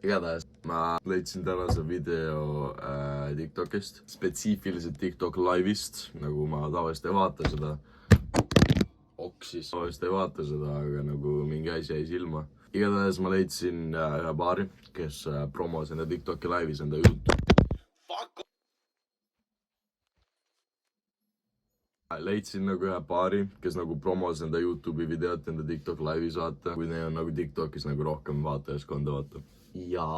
Igatahes ma leidsin tänase video TikTokist, spetsiifiliselt TikTok live'ist, nagu ma tavaliselt ei vaata seda. Oksis tavaliselt ei vaata seda, aga nagu mingi asi jäi silma. Igatahes ma leidsin ühe paari, kes promos enda TikToki live'is enda juttu. Leidsin nagu ühe paari, kes nagu promos enda YouTube'i videot enda TikTok live'is vaata, kui neil on nagu TikTokis nagu rohkem vaatajaskonda vaata. Ja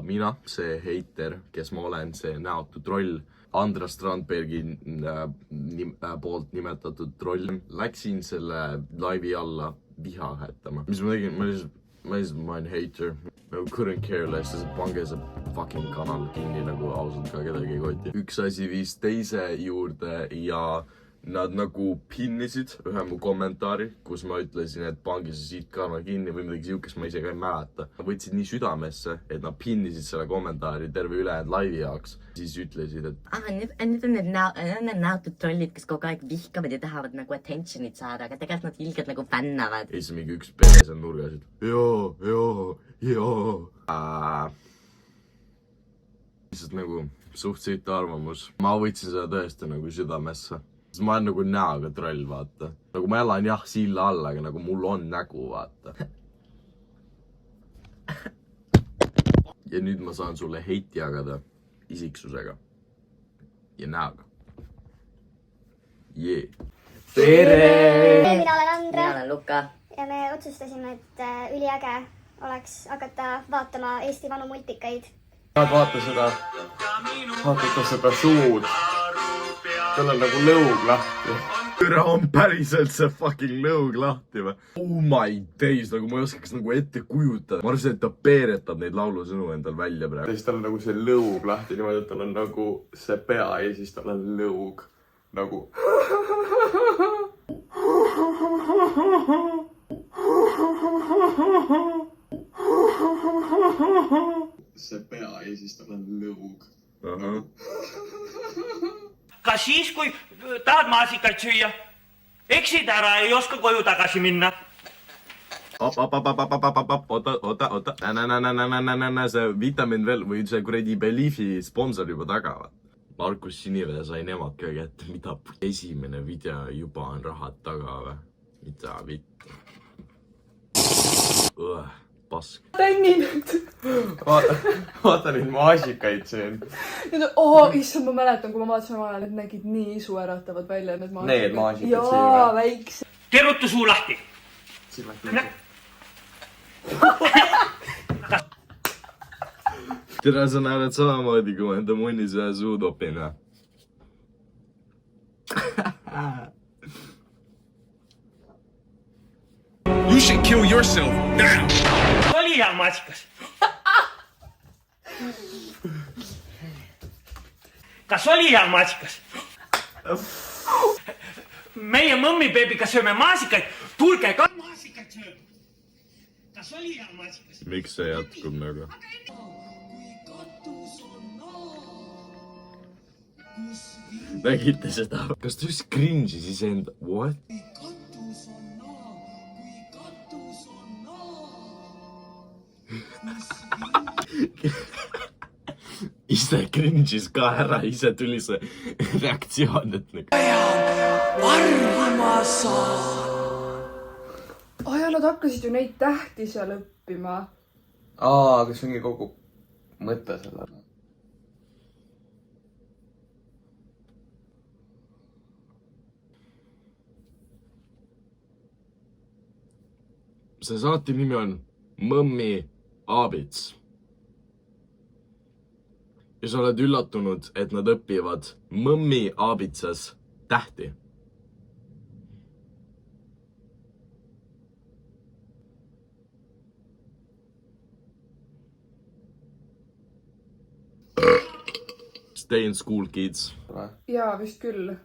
mina, see heiter, kes ma olen, see näotu troll, Andras Strandbergi poolt nimetatud troll, läksin selle live'i alla viha hättama. Mis ma tegin? Ma olen hater. I couldn't care less, sest pange see fucking kanal kinni, nagu ausalt ka kedagi ei koti. Üks asi viis teise juurde ja nad nagu pinnisid ühe mu kommentaari, kus ma ütlesin, et pange see siit kanal kinni või midagi siukest, ma ise ka ei mäleta. Võtsid nii südamesse, et nad pinnisid selle kommentaari terve ülejäänud laivi jaoks. Siis ütlesid, et nüüd on need näotud trollid, kes kogu aeg vihkavad ja tahavad nagu attentionit saada, aga tegelikult nad ilgelt nagu fännavad. Ja siis mingi üks pere seal nurgas, et joo. Lihtsalt nagu suht siit arvamus. Ma võtsin seda tõesti nagu südamesse. Siis ma olen nagu näoga troll, vaata. Nagu ma elan jah silla alla, aga nagu mul on nägu, vaata. Ja nüüd ma saan sulle heiti jagada isiksusega. Ja näoga. Jee. Tere! Mina olen Andra. Mina olen Luka. Ja me otsustasime, et üliäge oleks hakata vaatama Eesti vanu multikaid. Vaata seda suud. Tal on nagu lõug lahti. Üra on päriselt see fucking lõug lahti või? Oh my days, nagu ma ei oskaks nagu ette kujutada. Ma arvasin, et ta peeretab neid laulusõnu endal välja praegu. Ja siis tal on nagu see lõug lahti, niimoodi, et tal on nagu see pea ja siis tal on lõug. Nagu... see pea ja siis tal on lõug. Kas siis, kui tahad maasikaid süüa, eksid ära, ei oska koju tagasi minna? Oota. See Vitamin veel või see kuradi Beliefi sponsor juba taga. Markus Sinivee sai nemad ka kätte, mida esimene video juba on rahad taga või? Mida vitt? Pask. Tännin nüüd. Vaata neid maasikaid siin. Issand, ma mäletan, kui ma vaatasin omal ajal, et nägid nii sueratavad välja need maasikad. Need maasikad siin. Jaa, väikse. Kerutu suu lahti. Tere, sa näed samamoodi, kui ma enda munnis ühe suu topin. You should kill yourself now. Oli hea maasikas. Kas oli hea maasikas? Meie mõmmibeebiga sööme maasikaid. Tulge ka maasikaid sööme. Kas oli hea maasikas? Miks see jätkub nagu? Nägite seda? Kas ta just cringe'is iseenda? What? Ise cringe'is ka ära, ise tuli see reaktsioon, et nagu... Arvama saan. Ja nad hakkasid ju neid tähti seal õppima. Aga see ongi kogu mõte selle. See saati nimi on Mõmmi Aabits. Ja sa oled üllatunud, et nad õpivad Mõmmi Aabitsas tähti. Stay in school, kids. Jaa, vist küll.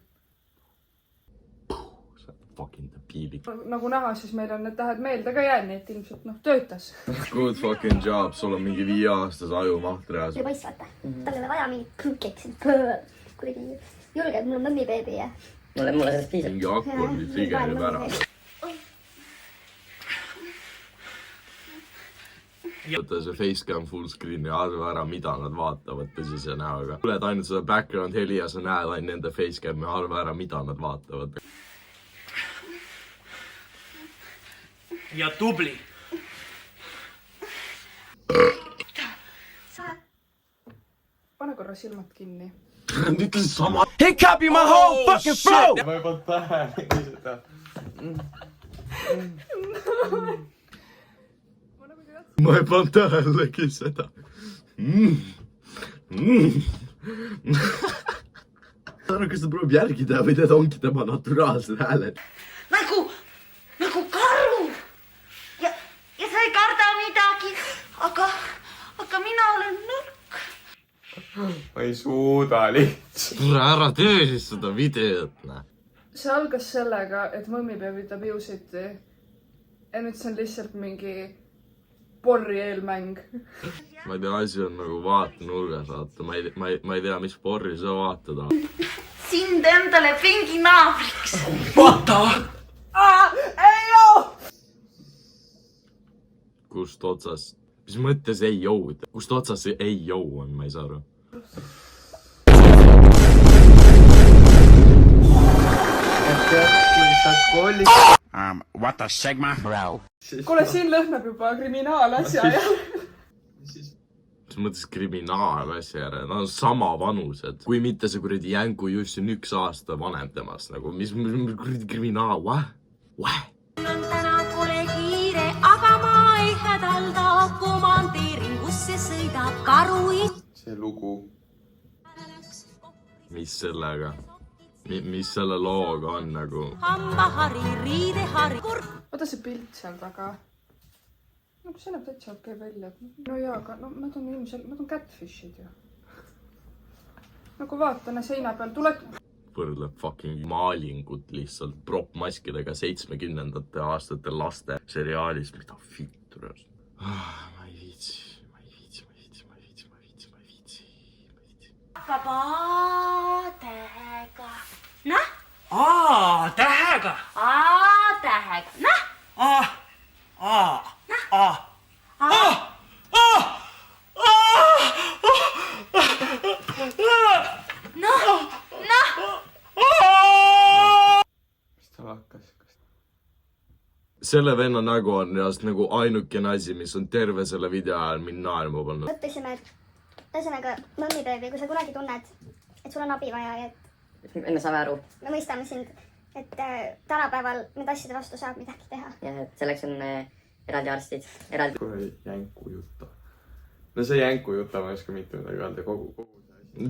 Fucking debiilik. Nagu näha, siis meil on need tähed meelde ka jäänud, et ilmselt töötas. Good fucking job, sul on mingi 5-aastase ajumaht reas. See poiss, vaata. Tal ei ole vaja mingit krükeks. Kuidagi julgeb, mul on mõmmibeebi ja... Mulle sellest piisab. Mingi akordi trigerib ära. võta see facecam full screen ja arva ära, mida nad vaatavad tõsise näoga. Tuled ainult seda background heli ja sa näed ainult nende facecam ja arva ära, mida nad vaatavad. Ja tubli. pane korra silmad kinni. Nad ütlesid sama. He copy my whole fucking flow! ma ei pannud tähelegi seda. Ma ei pannud tähelegi seda. Kas ta proovib järgi teha või need ongi tema naturaalsed hääled? Nagu karu. Ja sa ei karda midagi, aga mina olen nõrk. ma ei suuda lihtsalt. Ära tee siis seda videot, näe. see algas sellega, et mõmmipäev ütleb Ucity. Ja nüüd see on lihtsalt mingi porri eelmäng. Ma ei tea, asi on nagu vaatenurgas, vaata. Ma ei tea, mis porri sa vaatad. Sind endale pingi naabriks. Vaata! Kust otsast? Mis mõttes ei jõud? Kust otsast see ei jõu on, ma ei saa aru. What the segma? Bro. Kuule, siin lõhnab juba kriminaalasja ja... Mis mõttes kriminaalasja järele? Nad on sama vanused. Kui mitte see kuradi Jänku just on 1 aasta vanem temast. Nagu, mis kuradi kriminaal? What? On täna kole kiire, aga ma ei hädalda. Komandeeringusse sõidab karu. see lugu. Mis sellega? Mis selle looga on nagu? Hambahari, riidehari. Oota see pilt seal taga. No see näeb täitsa okei välja. No jaa, aga no, nad on ilmselt, nad on catfishid ju. Nagu vaatane seina peal, tuled... Võrdleb fucking maalingut lihtsalt propmaskidega 70. aastate laste seriaalis. Mida filtures? Ma ei viitsi. Hakkab A-tähega. Noh? A-tähega. A-tähega. Noh? mis tal hakkas? Selle venna nägu on reaalselt nagu ainukene asi, mis on terve selle video ajal mind naerma pannud. õppisime, et ühesõnaga mõmmipäevi, kui sa kunagi tunned, et sul on abi vaja ja et Me saame aru. me mõistame sind, et tänapäeval nende asjade vastu saab midagi teha. Ja et selleks on eraldi arstid. Eraldi. Kohe Jänku juta. No see Jänku juta ma ei oska mitte midagi öelda kogu see asi.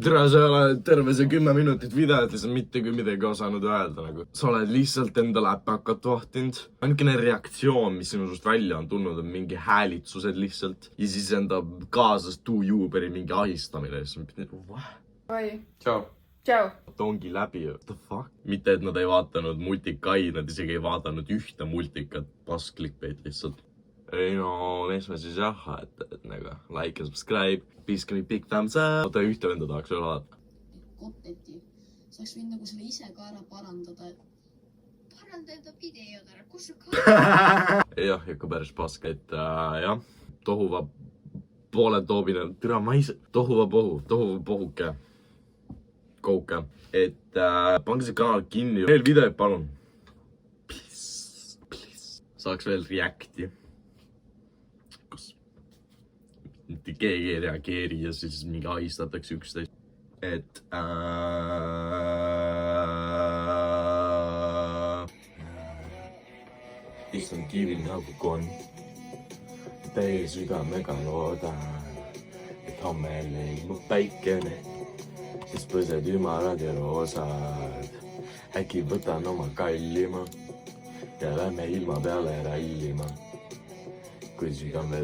Tere, sa ei ole terve see 10 minutit videot ja sa mitte kui midagi osanud öelda nagu. Sa oled lihtsalt enda läpakat vahtinud. Ainukene reaktsioon, mis sinust välja on tulnud, on mingi häälitsused lihtsalt. Ja siis enda kaasast tuujuberi mingi ahistamine. Vai. Tšau. Tšau. Ongi läbi. What the fuck? Mitte, et nad ei vaatanud multikai, nad isegi ei vaadanud ühte multikat. Pasklikpeid lihtsalt. Ei no, mis me siis jah, et nagu like ja subscribe, piiska nii big thumbs up. Oota, ühte venda tahaks veel vaadata. Kontenti. Sa oleks võinud nagu selle ise ka ära parandada. Paranda enda videod ära, kus sa ka... Jah, ikka päris pask, et jah, tohuva pooled toobine, türa ma ise, tohuva pohuke, kouke, et pange see kanal kinni, veel videoid palun. Please. Saaks veel reacti. Kus mitte keegi ei reageeri ja siis mingi ahistatakse üksteist. Et istun kivil nagu konn. Täie südamega loodan, et homme ilmub päikene, siis põsed ümarad ja roosad. Äkki võtan oma kallima ja lähme ilma peale rallima, kui südam veel